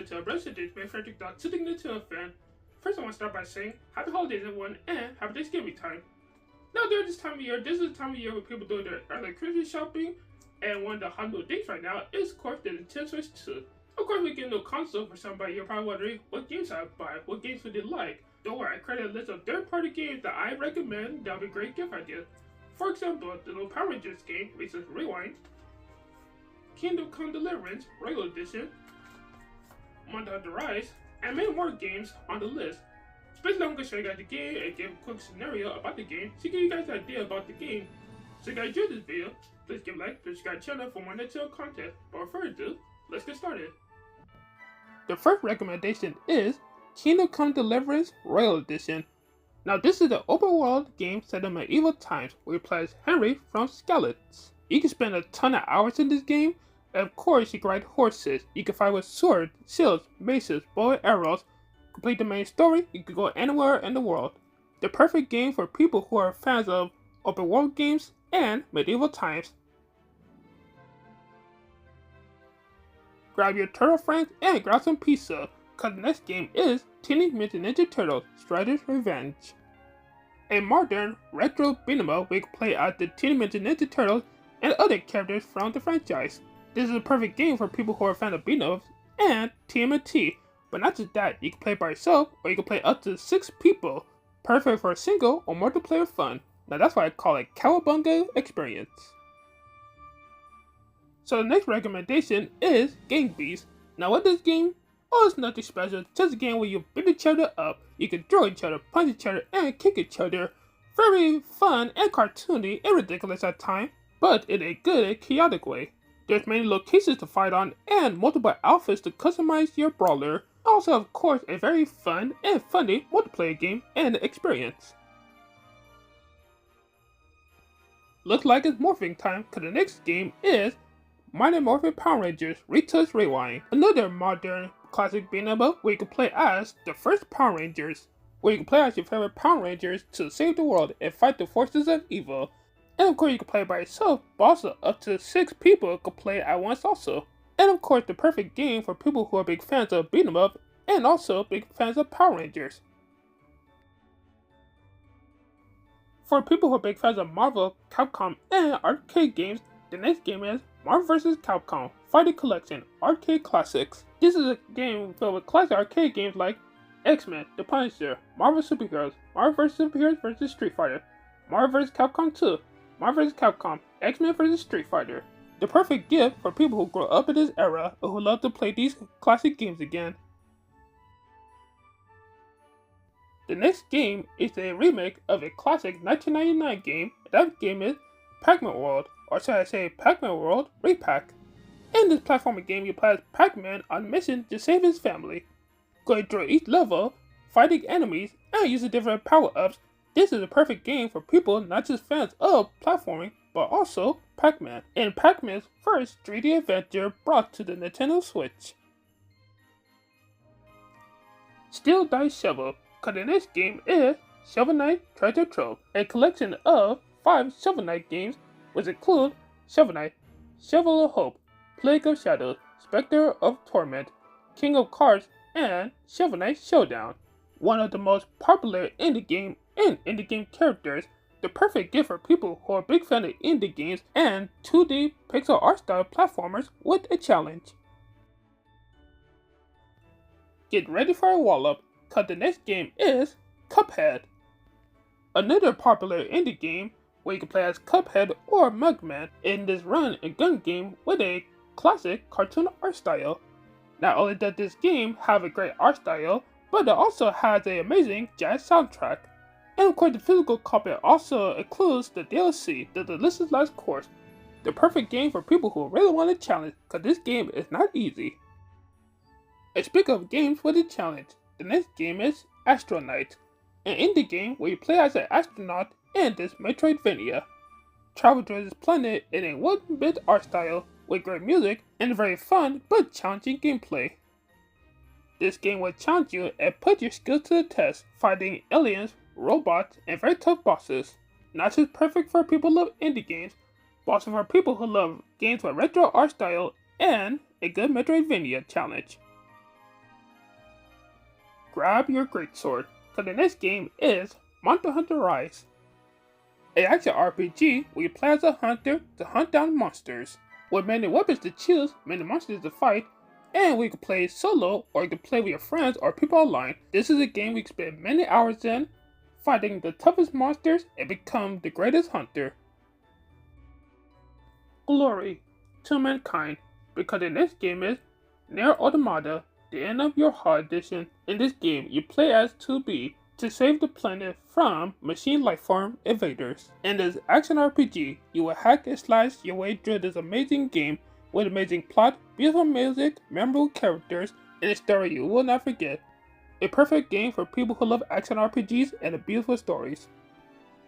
to a Blessed Days by Frederick Dodd, sitting into a fan. First, I want to start by saying happy holidays, everyone, and happy Thanksgiving time. Now, during this time of year, this is the time of year where people do their early Christmas shopping, and one of the hot new dates right now is, of course, the Nintendo Switch 2. Of course, we get a new console for somebody. You're probably wondering what games I would buy, what games would you like? Don't worry, I created a list of third-party games that I recommend that would be a great gift idea. For example, the new Power Rangers game, which is Rewind, Kingdom Come Deliverance, Regular Edition, Monster Hunter Rise, and many more games on the list. Especially, I'm going to show you guys the game and give a quick scenario about the game to give you guys an idea about the game. So if you guys enjoyed this video, please give a like, subscribe to the channel for more Nintendo content. But without further ado, let's get started. The first recommendation is Kingdom Come Deliverance Royal Edition. Now this is an open world game set in medieval times where you play as Henry from Skalitz. You can spend a ton of hours in this game, and of course you can ride horses, you can fight with swords, shields, maces, bow and arrows. Complete the main story, you can go anywhere in the world. The perfect game for people who are fans of open world games and medieval times. Grab your turtle friends and grab some pizza, cause the next game is Teenage Mutant Ninja Turtles Shredder's Revenge. A modern, retro beat'em up where you can play as the Teenage Mutant Ninja Turtles and other characters from the franchise. This is a perfect game for people who are fans of beat'em ups and TMNT, but not just that, you can play by yourself or you can play up to 6 people, perfect for a single or multiplayer fun. Now that's why I call it Cowabunga Experience. So the next recommendation is Gang Beasts. Now what this game? Oh, it's nothing special, just a game where you beat each other up, you can throw each other, punch each other, and kick each other. Very fun and cartoony and ridiculous at times, but in a good and chaotic way. There's many locations to fight on and multiple outfits to customize your brawler. Also, of course, a very fun and funny multiplayer game and experience. Looks like it's morphing time, cause the next game is Mighty Morphin Power Rangers Retouch Rewind. Another modern classic beat'em up where you can play as the first Power Rangers, where you can play as your favorite Power Rangers to save the world and fight the forces of evil. And of course you can play by yourself, but also up to 6 people can play at once also. And of course the perfect game for people who are big fans of beat'em up and also big fans of Power Rangers. For people who are big fans of Marvel, Capcom, and arcade games, the next game is Marvel vs. Capcom Fighting Collection Arcade Classics. This is a game filled with classic arcade games like X-Men, The Punisher, Marvel Superheroes, Marvel vs. Superheroes vs. Street Fighter, Marvel vs. Capcom 2, Marvel vs. Capcom, X-Men vs. Street Fighter. The perfect gift for people who grew up in this era and who love to play these classic games again. The next game is a remake of a classic 1999 game. That game is Pac-Man World, or should I say Pac-Man World Repack. In this platforming game, you play as Pac-Man on a mission to save his family. Going through each level, fighting enemies, and using different power-ups. This is a perfect game for people not just fans of platforming, but also Pac-Man, and Pac-Man's first 3D adventure brought to the Nintendo Switch. Steel Dice Shovel, cause the next game is Shovel Knight Treasure Trove, a collection of 5 Shovel Knight games, which include Shovel Knight, Shovel of Hope, Plague of Shadows, Spectre of Torment, King of Cards, and Shovel Knight Showdown. One of the most popular indie game and indie game characters, the perfect gift for people who are big fans of indie games and 2D pixel art style platformers with a challenge. Get ready for a wallop, cause the next game is Cuphead. Another popular indie game where you can play as Cuphead or Mugman in this run and gun game with a classic cartoon art style. Not only does this game have a great art style, but it also has an amazing jazz soundtrack. And of course the physical copy also includes the DLC, the Delicious Last Course. The perfect game for people who really want a challenge, cause this game is not easy. And speaking of games with a challenge, the next game is Astronaut, an indie game where you play as an astronaut in this Metroidvania. Travel to this planet in a 1-bit art style with great music and very fun but challenging gameplay. This game will challenge you and put your skills to the test, fighting aliens, robots, and very tough bosses. Not just perfect for people who love indie games, but also for people who love games with retro art style and a good Metroidvania challenge. grab your greatsword, because the next game is Monster Hunter Rise, an action RPG where you play as a hunter to hunt down monsters, with many weapons to choose, many monsters to fight, and we can play solo or you can play with your friends or people online. This is a game we can spend many hours in, fighting the toughest monsters and become the greatest hunter. Glory to Mankind, because the next game is Nier Automata, the End of Your Heart edition. In this game, you play as 2B to save the planet from machine lifeform invaders. In this action RPG, you will hack and slash your way through this amazing game with amazing plot, beautiful music, memorable characters, and a story you will not forget. A perfect game for people who love action RPGs and beautiful stories.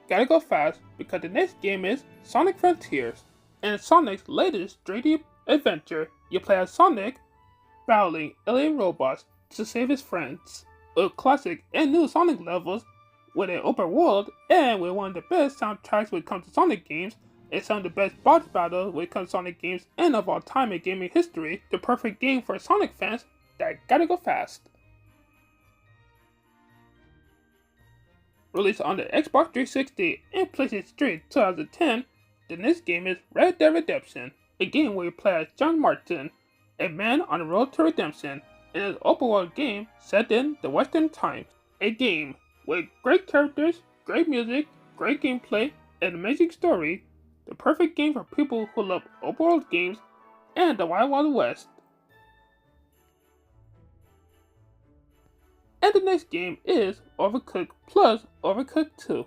Gotta go fast because the next game is Sonic Frontiers. In Sonic's latest 3D adventure, you play as Sonic battling alien robots to save his friends. With classic and new Sonic levels, with an open world, and with one of the best soundtracks when it comes to Sonic games, and some of the best boss battles when it comes to Sonic games and of all time in gaming history, the perfect game for Sonic fans that gotta go fast. Released on the Xbox 360 and PlayStation 3 in 2010, the next game is Red Dead Redemption, a game where you play as John Marston, a man on the road to redemption, in an open world game set in the Western times. A game with great characters, great music, great gameplay, and amazing story, the perfect game for people who love open world games and the Wild Wild West. And the next game is Overcooked plus Overcooked 2.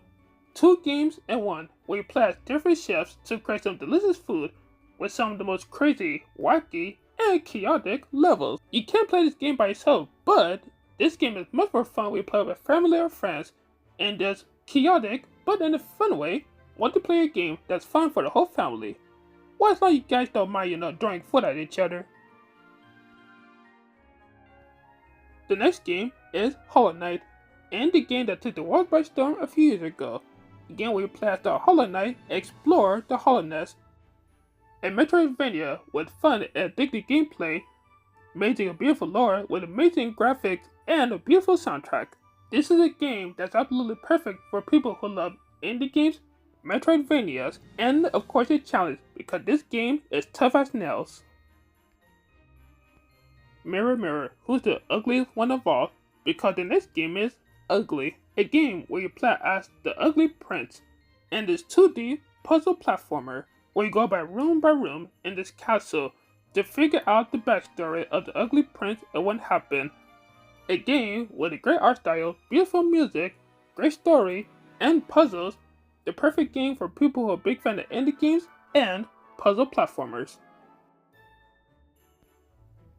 2 games in one, where you play as different chefs to create some delicious food with some of the most crazy, wacky, and chaotic levels. You can't play this game by yourself, but this game is much more fun when you play with family or friends, and there's chaotic, but in a fun way, multiplayer game that's fun for the whole family. Well, as long as you guys don't mind, throwing food at each other. The next game is Hollow Knight, and the game that took the world by storm a few years ago. A game where you play as the Hollow Knight and explore the Hollowness. A Metroidvania with fun and addictive gameplay, amazing and beautiful lore with amazing graphics and a beautiful soundtrack. This is a game that's absolutely perfect for people who love indie games, Metroidvanias, and of course a challenge because this game is tough as nails. Mirror Mirror, who's the ugliest one of all, because the next game is Ugly, a game where you play as the Ugly Prince, and this 2D puzzle platformer where you go by room in this castle to figure out the backstory of the Ugly Prince and what happened. A game with a great art style, beautiful music, great story, and puzzles, the perfect game for people who are big fans of indie games and puzzle platformers.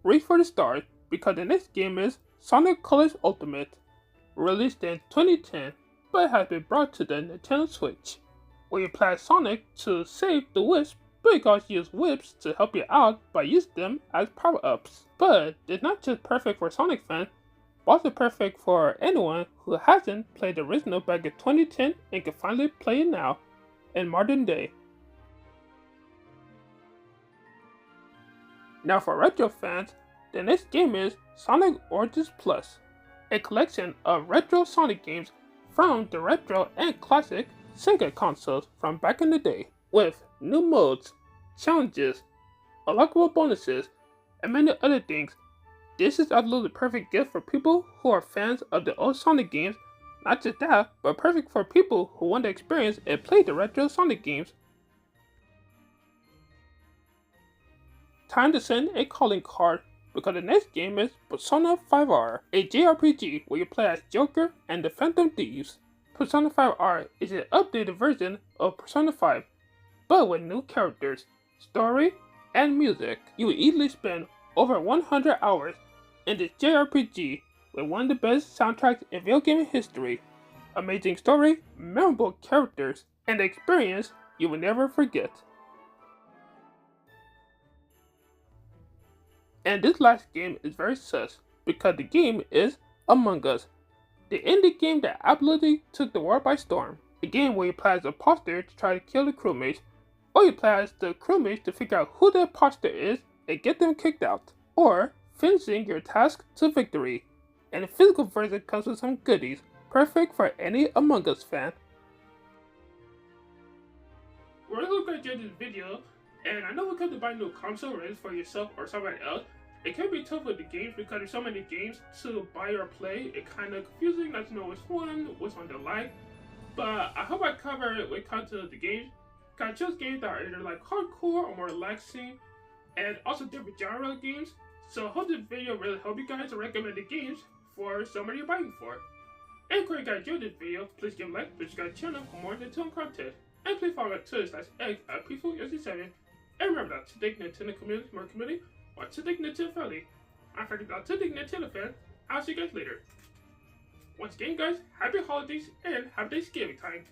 Race for the Stars, because the next game is Sonic Colors Ultimate, released in 2010 but has been brought to the Nintendo Switch, where you play as Sonic to save the Wisp, but you can also use whips to help you out by using them as power-ups. But it's not just perfect for Sonic fans, but also perfect for anyone who hasn't played the original back in 2010 and can finally play it now, in modern day. Now for retro fans, the next game is Sonic Origins Plus, a collection of retro Sonic games from the retro and classic Sega consoles from back in the day, with new modes, challenges, unlockable bonuses, and many other things. This is absolutely perfect gift for people who are fans of the old Sonic games. Not just that, but perfect for people who want to experience and play the retro Sonic games. Time to send a calling card, because the next game is Persona 5R, a JRPG where you play as Joker and the Phantom Thieves. Persona 5R is an updated version of Persona 5, but with new characters, story, and music. You will easily spend over 100 hours in this JRPG with one of the best soundtracks in video game history, amazing story, memorable characters, and experience you will never forget. And this last game is very sus, because the game is Among Us, the indie game that absolutely took the world by storm. A game where you play as an imposter to try to kill the crewmates, or you play as the crewmates to figure out who the imposter is and get them kicked out, or finishing your task to victory. and the physical version comes with some goodies, perfect for any Among Us fan. We're really glad you enjoyed this video, and I know when it comes to buying new console, whether it's for yourself or somebody else, it can be tough with the games because there's so many games to buy or play. It kind of confusing not to know which one to like. But I hope I cover it when it comes to the games. I chose games that are either like hardcore or more relaxing, and also different genre games. So I hope this video really helped you guys to recommend the games for somebody you're buying for. And if you guys enjoyed this video, please give a like, subscribe to the channel for more Nintendo content. And please follow me on Twitter/egg@peaceful07. And remember that to take Nintendo community more community or to take Nintendo family. I'm Frederick, to take Nintendo fan. I'll see you guys later. Once again guys, happy holidays and happy Thanksgiving time.